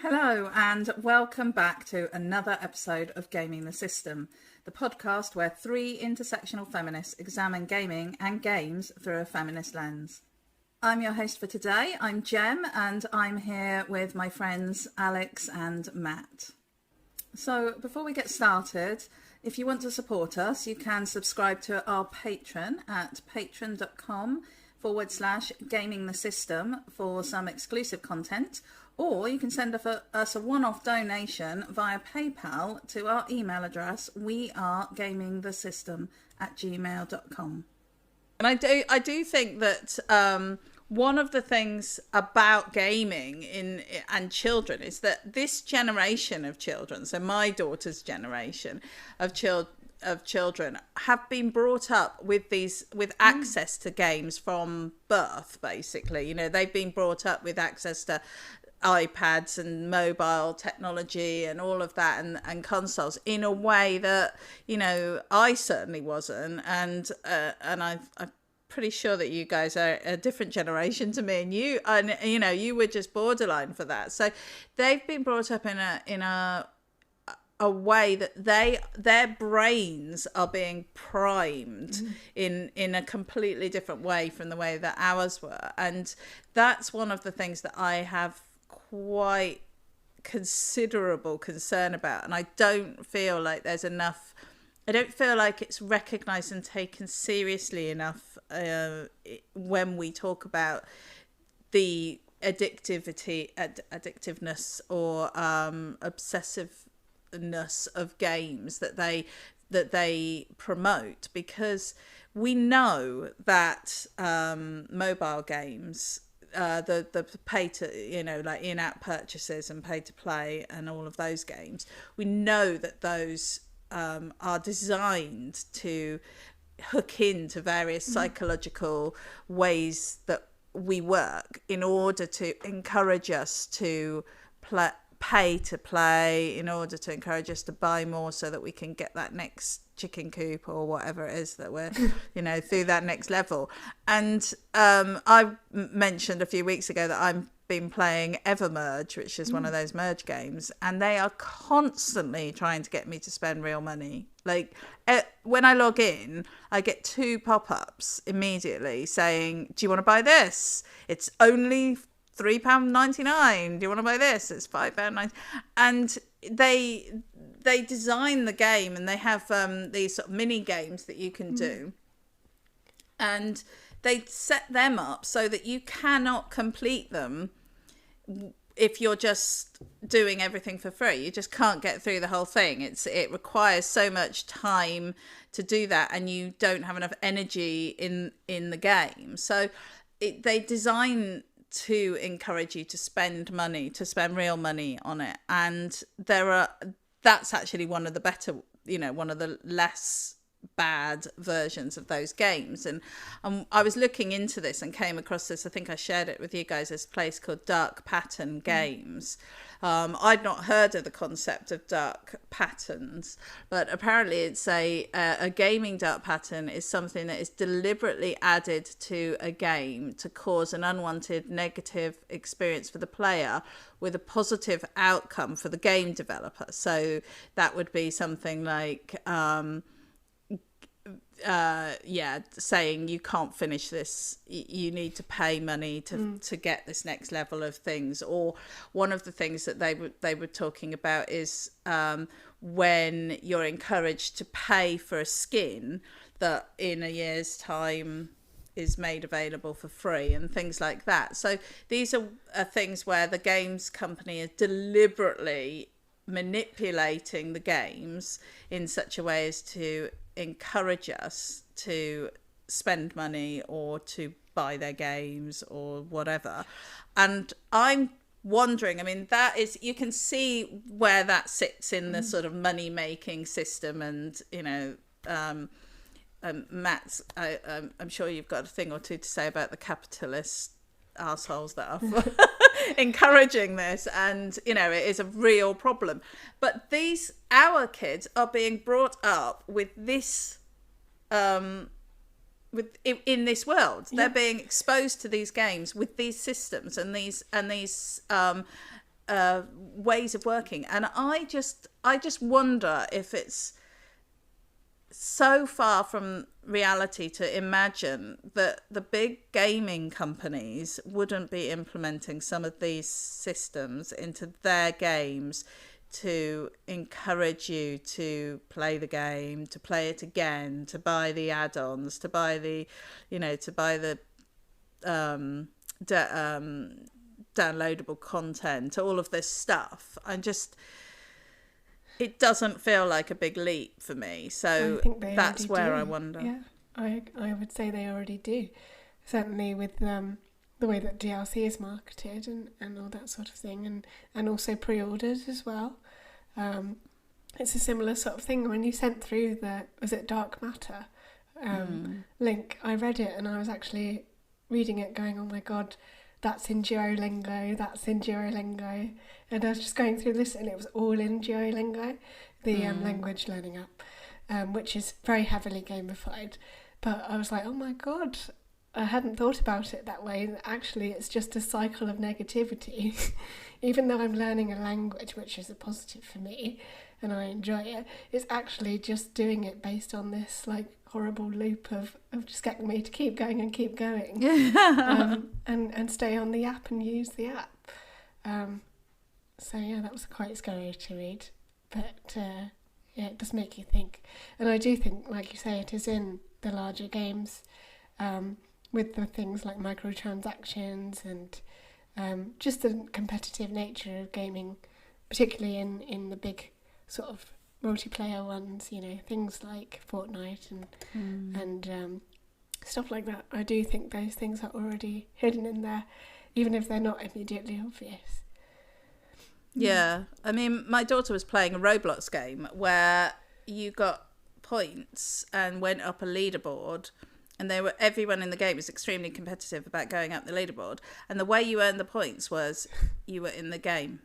Hello and welcome back to another episode of Gaming the System, the podcast where three intersectional feminists examine gaming and games through a feminist lens. I'm your host for today, I'm Jem, and I'm here with my friends Alex and Matt. So before we get started, if you want to support us, you can subscribe to our Patreon at patreon.com/gamingthesystem for some exclusive content, or you can send us a one-off donation via PayPal to our email address, wearegamingthesystem@gmail.com. And I do think that one of the things about gaming and children is that this generation of children, so my daughter's generation of children, have been brought up with access to games from birth. Basically, they've been brought up with access to iPads and mobile technology and all of that and consoles in a way that I certainly wasn't, and I'm pretty sure that you guys are a different generation to me, and you were just borderline for that. So they've been brought up in a way that their brains are being primed in a completely different way from the way that ours were, and that's one of the things that I have quite considerable concern about. And I don't feel like there's enough, I don't feel like it's recognized and taken seriously enough when we talk about the addictiveness or obsessiveness of games that they promote, because we know that mobile games, the pay to, like in-app purchases and pay to play and all of those games, we know that those are designed to hook into various psychological ways that we work in order to encourage us to pay to play, in order to encourage us to buy more so that we can get that next chicken coop or whatever it is that we're through that next level. And I mentioned a few weeks ago that I've been playing Evermerge, which is one of those merge games, and they are constantly trying to get me to spend real money. Like when I log in, I get 2 pop-ups immediately saying, do you want to buy this? It's only £3.99. Do you want to buy this? It's £5.99. And they design the game, and they have these sort of mini games that you can do, and they set them up so that you cannot complete them if you're just doing everything for free. You just can't get through the whole thing. It requires so much time to do that, and you don't have enough energy in the game. So they design to encourage you to spend real money on it. And that's actually one of the better, one of the less bad versions of those games. And I was looking into this and came across this, I think I shared it with you guys, this place called Dark Pattern Games. I'd not heard of the concept of dark patterns, but apparently it's a gaming dark pattern is something that is deliberately added to a game to cause an unwanted negative experience for the player with a positive outcome for the game developer. So that would be something like saying you can't finish this, you need to pay money to get this next level of things. Or one of the things that they were talking about is when you're encouraged to pay for a skin that in a year's time is made available for free and things like that. So these are things where the games company is deliberately manipulating the games in such a way as to encourage us to spend money or to buy their games or whatever. And I'm wondering, I mean, that is, you can see where that sits in the sort of money making system. And Matt, I'm sure you've got a thing or two to say about the capitalist assholes that are encouraging this, and it is a real problem. But our kids are being brought up with this in this world. They're being exposed to these games with these systems and these ways of working, and I just wonder if it's so far from reality to imagine that the big gaming companies wouldn't be implementing some of these systems into their games to encourage you to play the game, to play it again, to buy the add-ons, to buy the, downloadable content, all of this stuff. It doesn't feel like a big leap for me. So I think that's where I wonder. Yeah, I would say they already do. Certainly with the way that DLC is marketed and all that sort of thing, and also pre-orders as well. It's a similar sort of thing. When you sent through was it Dark Matter link, I read it and I was actually reading it going, oh my God, that's in Duolingo, and I was just going through this and it was all in Duolingo, the language learning app, which is very heavily gamified. But I was like, oh my God, I hadn't thought about it that way. Actually, it's just a cycle of negativity. Even though I'm learning a language, which is a positive for me, and I enjoy it, it's actually just doing it based on this like horrible loop of just getting me to keep going and keep going, and stay on the app and use the app. So yeah, that was quite scary to read, but yeah, it does make you think. And I do think, like you say, it is in the larger games, with the things like microtransactions and just the competitive nature of gaming, particularly in the big sort of multiplayer ones, things like Fortnite and stuff like that. I do think those things are already hidden in there, even if they're not immediately obvious. Yeah, I mean, my daughter was playing a Roblox game where you got points and went up a leaderboard, and everyone in the game was extremely competitive about going up the leaderboard, and the way you earned the points was you were in the game.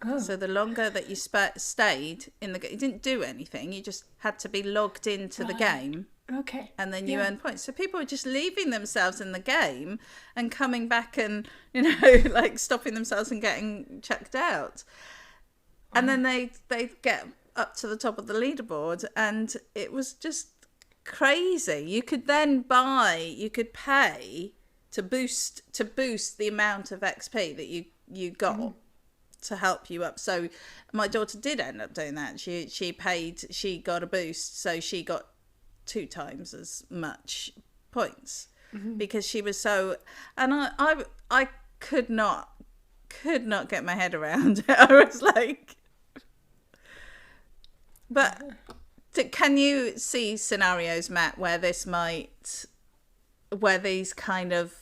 Oh. So the longer that you stayed in the game, you didn't do anything, you just had to be logged into the game. Okay. And then you earn points. So people were just leaving themselves in the game and coming back and, like stopping themselves and getting checked out. And then they get up to the top of the leaderboard, and it was just crazy. You could then pay to boost the amount of XP that you got to help you up. So my daughter did end up doing that. She got a boost, so she got 2 times as much points because she was so, and I could not get my head around it. I was like, but can you see scenarios, Matt, where these kind of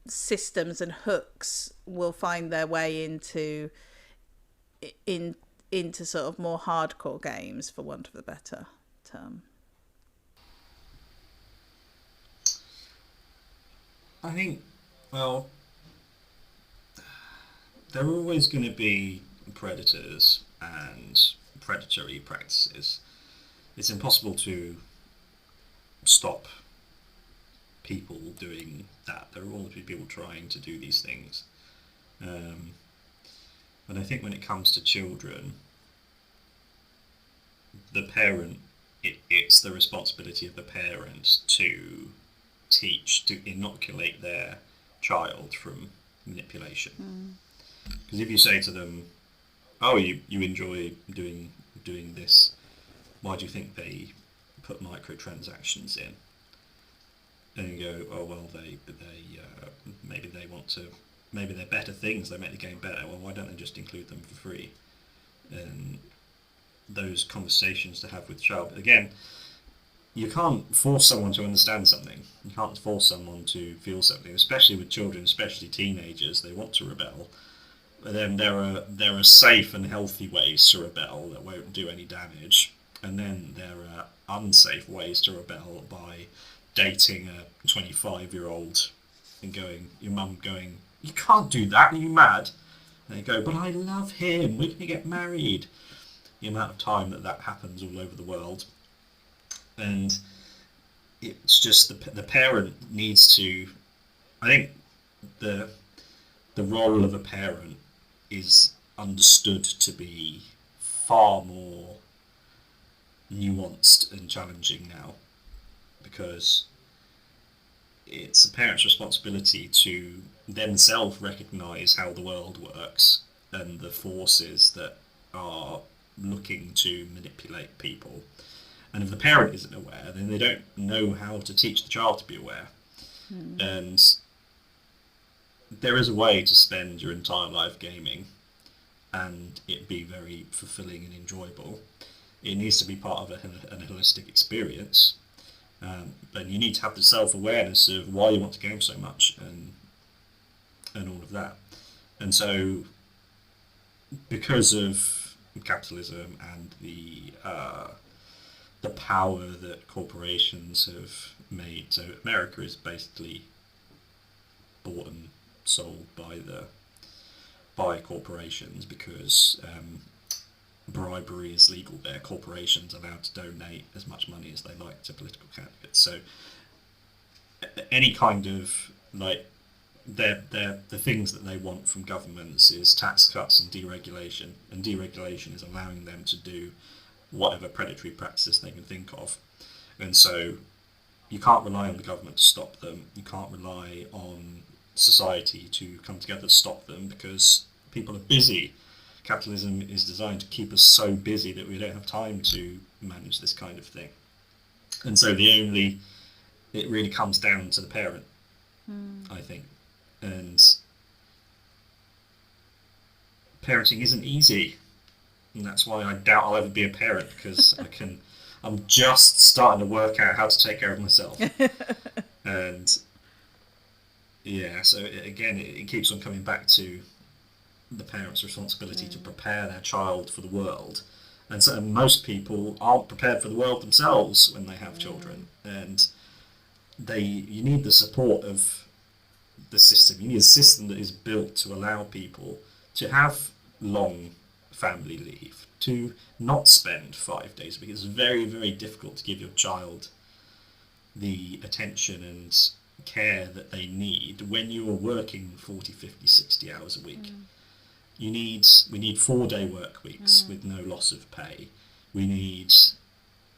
systems and hooks will find their way into sort of more hardcore games, for want of a better term? I think, well, there are always going to be predators and predatory practices. It's impossible to stop people doing that. There will always be people trying to do these things. But I think when it comes to children, the parent, it's the responsibility of the parent to inoculate their child from manipulation. Because if you say to them, oh, you enjoy doing this, why do you think they put microtransactions in? And you go, oh well, they maybe they want to, maybe they're better things, they make the game better. Well, why don't they just include them for free? And those conversations to have with child. Again, you can't force someone to understand something. You can't force someone to feel something, especially with children, especially teenagers. They want to rebel. But then there are safe and healthy ways to rebel that won't do any damage. And then there are unsafe ways to rebel by dating a 25-year-old and your mum going, you can't do that, are you mad? And they go, but I love him, we're going to get married. The amount of time that happens all over the world. And it's just the parent needs to, I think the role of a parent is understood to be far more nuanced and challenging now, because it's a parent's responsibility to themselves recognise how the world works and the forces that are looking to manipulate people. And if the parent isn't aware, then they don't know how to teach the child to be aware. And there is a way to spend your entire life gaming and it be very fulfilling and enjoyable. It needs to be part of a holistic experience. But you need to have the self-awareness of why you want to game so much and all of that. And so, because of capitalism and the power that corporations have made, so America is basically bought and sold by corporations, because bribery is legal there. Corporations are allowed to donate as much money as they like to political candidates. So any kind of the things that they want from governments is tax cuts and deregulation is allowing them to do whatever predatory practices they can think of. And so you can't rely on the government to stop them. You can't rely on society to come together to stop them, because people are busy. Capitalism is designed to keep us so busy that we don't have time to manage this kind of thing. And so it really comes down to the parent, I think. And parenting isn't easy. And that's why I doubt I'll ever be a parent, because I'm just starting to work out how to take care of myself. And yeah, so it keeps on coming back to the parent's responsibility to prepare their child for the world. And so most people aren't prepared for the world themselves when they have children. And you need the support of the system. You need a system that is built to allow people to have long family leave, to not spend 5 days a week. It's very, very difficult to give your child the attention and care that they need when you are working 40, 50, 60 hours a week. We need 4-day work weeks with no loss of pay. We need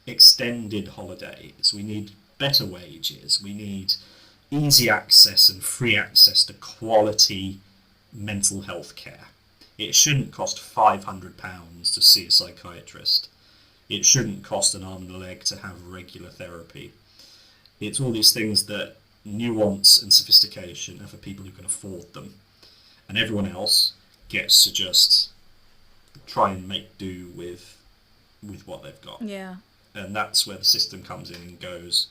extended holidays. We need better wages. We need easy access and free access to quality mental health care. It shouldn't cost £500 to see a psychiatrist. It shouldn't cost an arm and a leg to have regular therapy. It's all these things that nuance and sophistication are for people who can afford them. And everyone else gets to just try and make do with what they've got. Yeah. And that's where the system comes in and goes,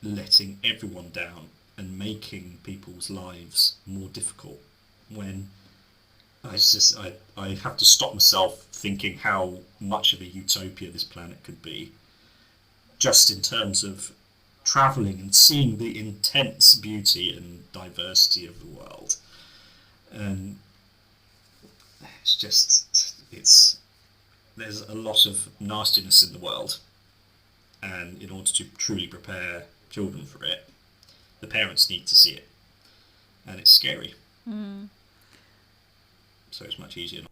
letting everyone down and making people's lives more difficult. When I have to stop myself thinking how much of a utopia this planet could be, just in terms of travelling and seeing the intense beauty and diversity of the world. And there's a lot of nastiness in the world, and in order to truly prepare children for it, the parents need to see it, and it's scary. So it's much easier.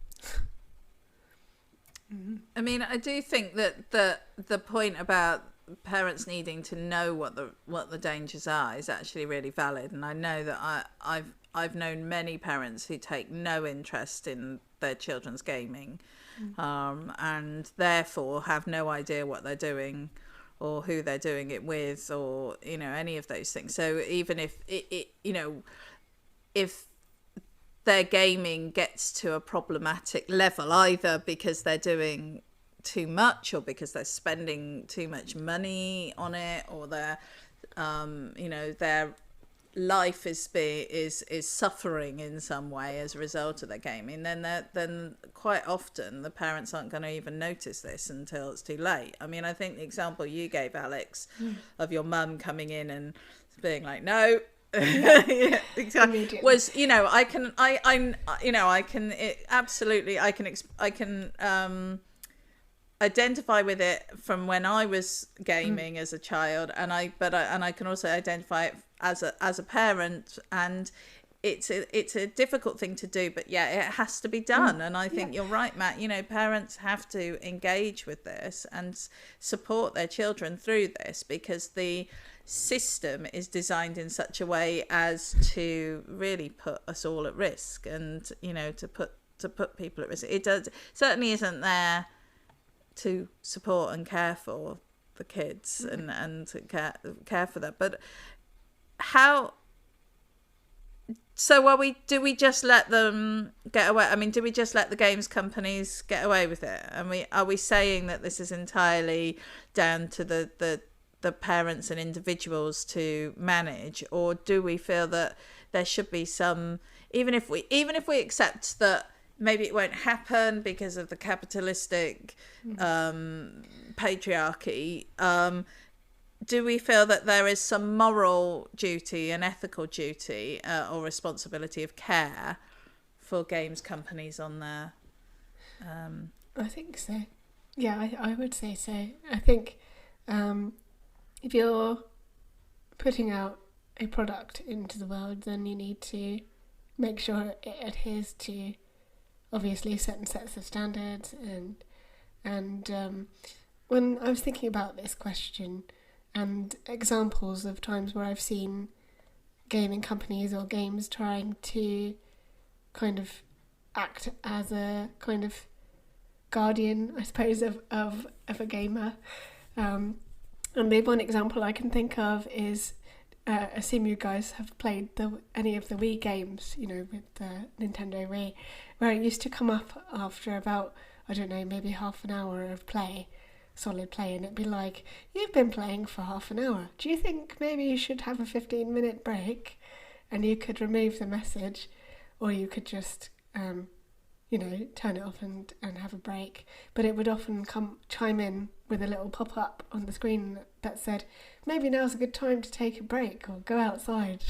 I mean, I do think that the point about parents needing to know what the dangers are is actually really valid, and I know that I've known many parents who take no interest in their children's gaming, and therefore have no idea what they're doing or who they're doing it with, or any of those things. So even if if their gaming gets to a problematic level, either because they're doing too much or because they're spending too much money on it, or their life is suffering in some way as a result of their gaming, then quite often the parents aren't going to even notice this until it's too late. I mean, I think the example you gave, Alex, of your mum coming in and being like, no. Yeah, exactly. Was I can identify with it from when I was gaming as a child, and I can also identify it as a parent, and it's a difficult thing to do, but yeah, it has to be done. And I think you're right, Matt. Parents have to engage with this and support their children through this, because the system is designed in such a way as to really put us all at risk, and to put people at risk. It certainly isn't there to support and care for the kids and to care for them. But how? So do we just let them get away? I mean, do we just let the games companies get away with it? And are we saying that this is entirely down to the parents and individuals to manage, or do we feel that there should be some, even if we accept that maybe it won't happen because of the capitalistic patriarchy, do we feel that there is some moral duty and ethical duty or responsibility of care for games companies on there? I think so. Yeah, I would say so. I think if you're putting out a product into the world, then you need to make sure it adheres to, obviously, certain sets of standards. And when I was thinking about this question and examples of times where I've seen gaming companies or games trying to kind of act as a kind of guardian, I suppose, of a gamer. And the one example I can think of is, I assume you guys have played any of the Wii games, with the Nintendo Wii, where it used to come up after about, I don't know, maybe half an hour of solid play, and it'd be like, you've been playing for half an hour. Do you think maybe you should have a 15-minute break? And you could remove the message, or you could just, turn it off and have a break. But it would often chime in with a little pop-up on the screen that said, maybe now's a good time to take a break or go outside,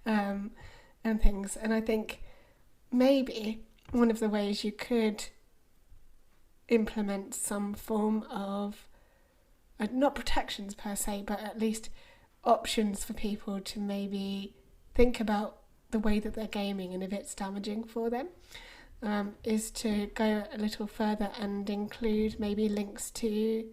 and things. And I think maybe one of the ways you could implement some form of, not protections per se, but at least options for people to maybe think about the way that they're gaming and if it's damaging for them, is to go a little further and include maybe links to,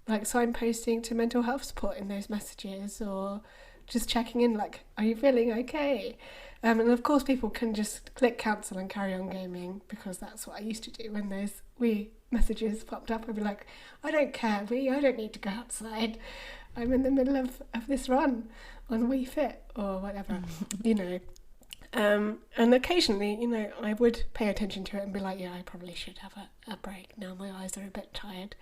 like, signposting to mental health support in those messages, or just checking in, like, are you feeling okay? And of course people can just click cancel and carry on gaming, because that's what I used to do when those Wii messages popped up. I'd be like, I don't care, Wii, I don't need to go outside. I'm in the middle of this run on Wii Fit or whatever, And occasionally, I would pay attention to it and be like, yeah, I probably should have a break now. My eyes are a bit tired.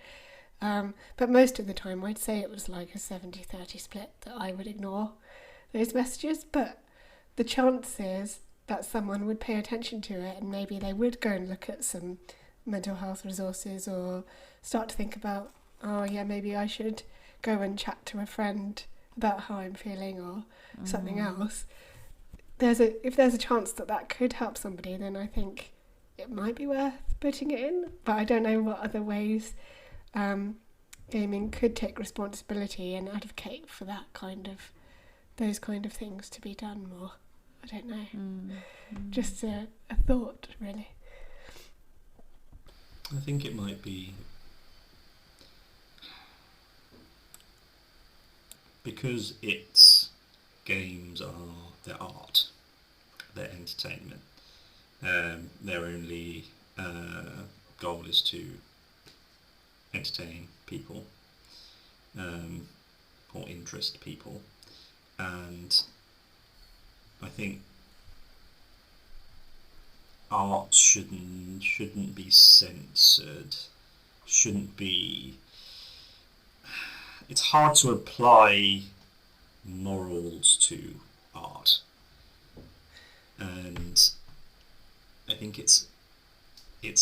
But most of the time, I'd say it was like a 70-30 split that I would ignore those messages. But the chances that someone would pay attention to it and maybe they would go and look at some mental health resources or start to think about, oh, yeah, maybe I should go and chat to a friend about how I'm feeling or something else. If there's a chance that could help somebody, then I think it might be worth putting it in. But I don't know what other ways gaming could take responsibility and advocate for those kind of things to be done more. I don't know. Just a thought, really. I think it might be because games are their art, their entertainment. Their only goal is to entertain people or interest people, and I think art shouldn't be censored. It's hard to apply morals to art, and I think it's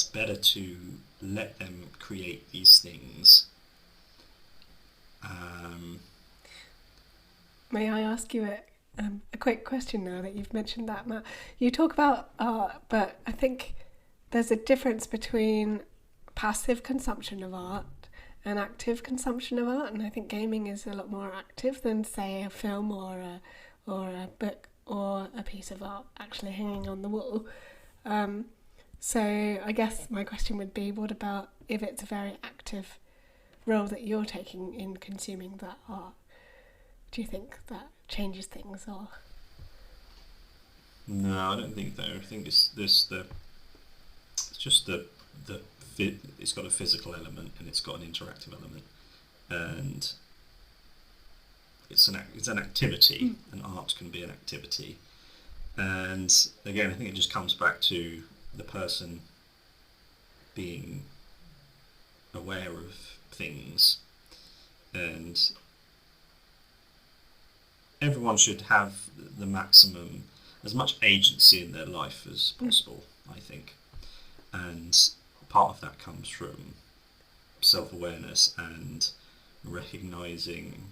better to let them create these things. May I ask you a quick question now that you've mentioned that, Matt? You talk about art, but I think there's a difference between passive consumption of art and active consumption of art, and I think gaming is a lot more active than, say, a film or a book or a piece of art actually hanging on the wall. So I guess my question would be, what about if it's a very active role that you're taking in consuming that art? Do you think that changes things, or? No, I don't think so. I think it's just it's got a physical element and it's got an interactive element, and it's an activity, and art can be an activity. And again, I think it just comes back to the person being aware of things, and everyone should have the maximum, as much agency in their life as possible, I think. And part of that comes from self-awareness and recognising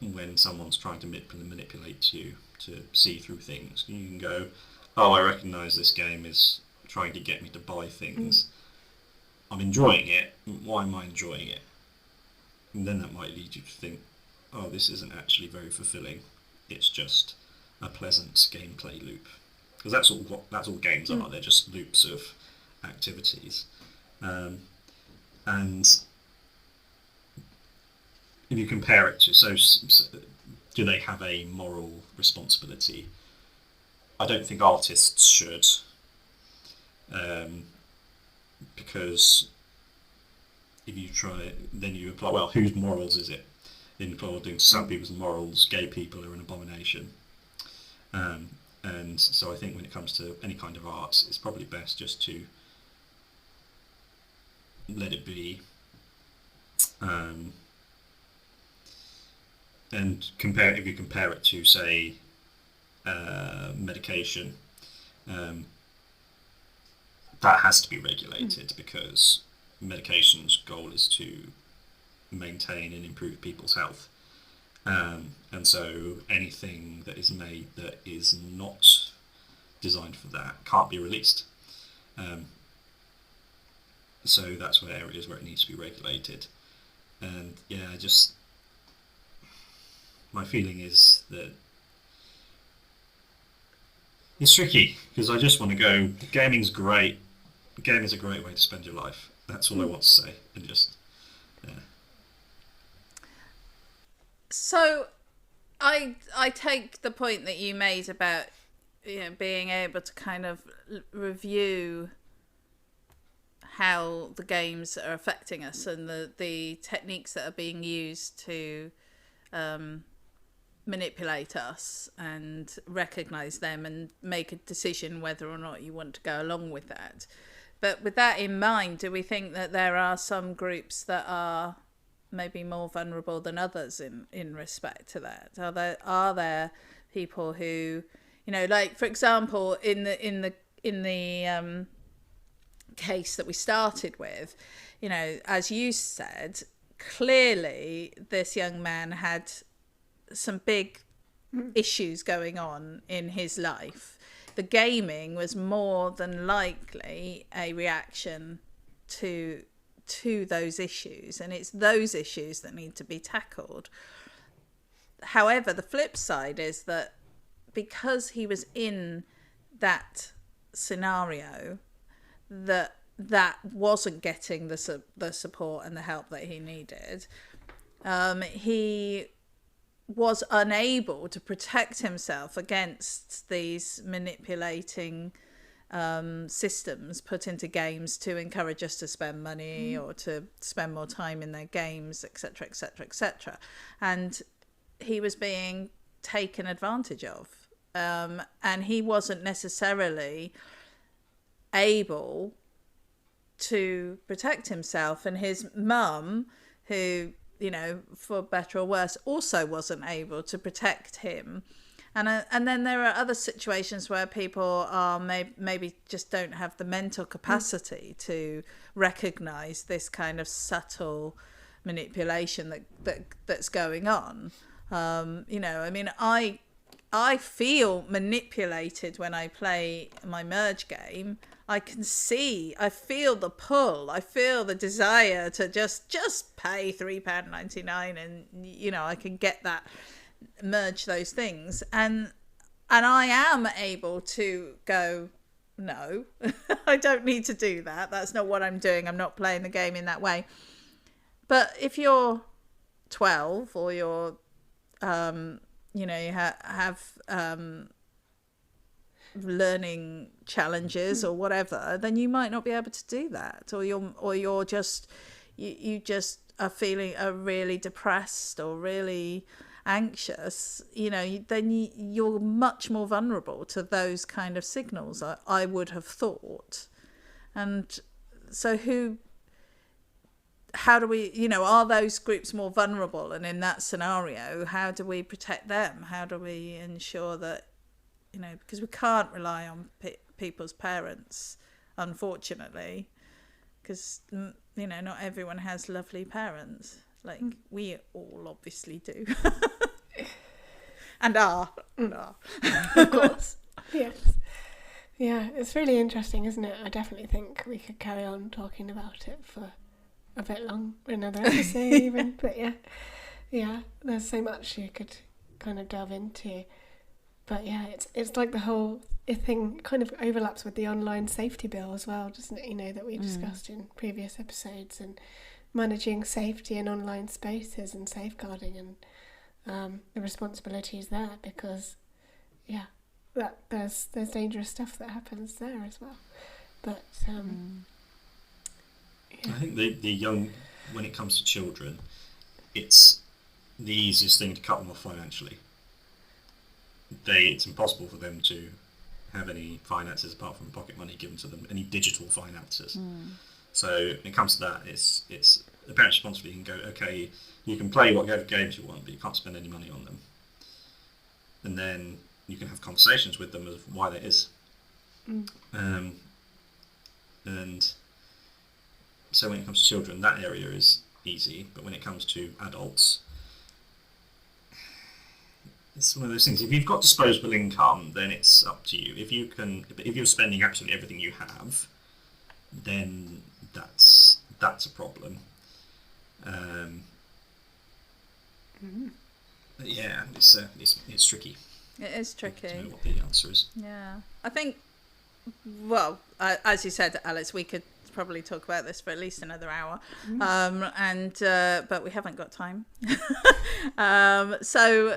when someone's trying to manipulate you to see through things. You can go, oh, I recognise this game is trying to get me to buy things. I'm enjoying it. Why am I enjoying it? And then that might lead you to think, oh, this isn't actually very fulfilling. It's just a pleasant gameplay loop. Because that's all games are. They're just loops of activities. And if you compare it to, so do they have a moral responsibility? I don't think artists should, because if you try it, then you apply, well, whose morals is it? Including some people's morals, gay people are an abomination. And so I think when it comes to any kind of art, it's probably best just to let it be, and if you compare it to, say, medication, that has to be regulated, because medication's goal is to maintain and improve people's health. And so anything that is made that is not designed for that can't be released. So that's where areas where it needs to be regulated. And yeah, my feeling is that it's tricky, because I just want to go, gaming's great. Gaming is a great way to spend your life. That's all I want to say. And just, yeah. So I take the point that you made about, you know, being able to kind of review how the games are affecting us, and the techniques that are being used to manipulate us, and recognise them and make a decision whether or not you want to go along with that. But with that in mind, do we think that there are some groups that are maybe more vulnerable than others in respect to that? Are there people who, you know, like, for example, in the case that we started with, you know, as you said, clearly this young man had some big issues going on in his life. The gaming was more than likely a reaction to those issues, and it's those issues that need to be tackled. However, the flip side is that because he was in that scenario, that wasn't getting the support and the help that he needed, he was unable to protect himself against these manipulating systems put into games to encourage us to spend money or to spend more time in their games, etc., etc., etc. And he was being taken advantage of, and he wasn't necessarily able to protect himself. And his mum, who, you know, for better or worse, also wasn't able to protect him. And then there are other situations where people are maybe just don't have the mental capacity to recognise this kind of subtle manipulation that's going on. You know, I mean, I feel manipulated when I play my Merge game. I feel the pull. I feel the desire to just pay £3.99, and, you know, I can get that merge those things, and I am able to go, no, I don't need to do that. That's not what I'm doing. I'm not playing the game in that way. But if you're 12 or you're, you have learning challenges or whatever, then you might not be able to do that, or you're just you just are really depressed or really anxious, then you're much more vulnerable to those kind of signals, I would have thought. And so how do we, are those groups more vulnerable? And in that scenario, how do we protect them? How do we ensure that, because we can't rely on people's parents, unfortunately, because, not everyone has lovely parents. Like we all obviously do. and are. Of course. Yes. Yeah, it's really interesting, isn't it? I definitely think we could carry on talking about it for a bit long, another episode even. But yeah, there's so much you could kind of delve into. But yeah, it's like the whole thing kind of overlaps with the online safety bill as well, doesn't it? That we discussed in previous episodes, and managing safety in online spaces and safeguarding and the responsibilities there, because that there's dangerous stuff that happens there as well. But I think the young, when it comes to children, it's the easiest thing to cut them off financially. It's impossible for them to have any finances apart from pocket money given to them, any digital finances. So when it comes to that, it's the parent's responsibility. You can go, okay, you can play whatever games you want, but you can't spend any money on them. And then you can have conversations with them of why that is. And so when it comes to children, that area is easy, but when it comes to adults, it's one of those things. If you've got disposable income, then it's up to you. If you're spending absolutely everything you have, then that's a problem. But yeah, it's tricky. It is tricky. To know what the answer is. Yeah, I think. Well, as you said, Alice, we could probably talk about this for at least another hour, but we haven't got time. So,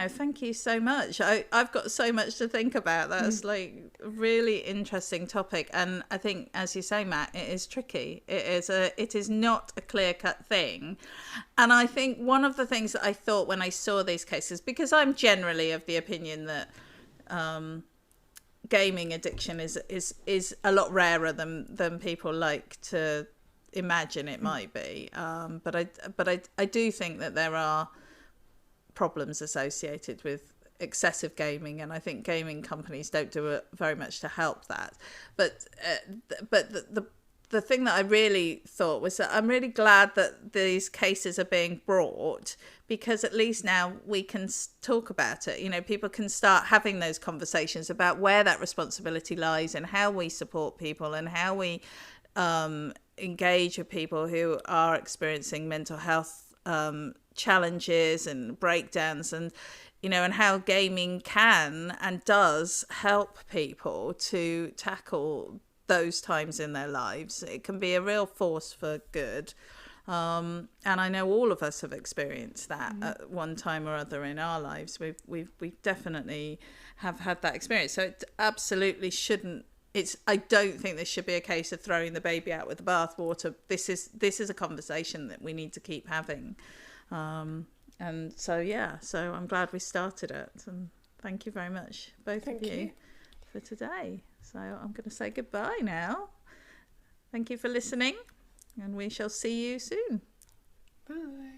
thank you so much. I've got so much to think about. That's like a really interesting topic, and I think, as you say, Matt, it is tricky. It is not a clear-cut thing, and I think one of the things that I thought when I saw these cases, because I'm generally of the opinion that gaming addiction is a lot rarer than people like to imagine it might be, but I do think that there are problems associated with excessive gaming, and I think gaming companies don't do very much to help that. But the thing that I really thought was that I'm really glad that these cases are being brought, because at least now we can talk about it. People can start having those conversations about where that responsibility lies and how we support people and how we engage with people who are experiencing mental health challenges and breakdowns, and and how gaming can and does help people to tackle those times in their lives. It can be a real force for good, and I know all of us have experienced that at one time or other in our lives. We've definitely have had that experience. So it absolutely shouldn't. I don't think this should be a case of throwing the baby out with the bathwater. This is a conversation that we need to keep having. And so I'm glad we started it, and thank you very much, both of you, for today. So I'm going to say goodbye now. Thank you for listening, and we shall see you soon. Bye.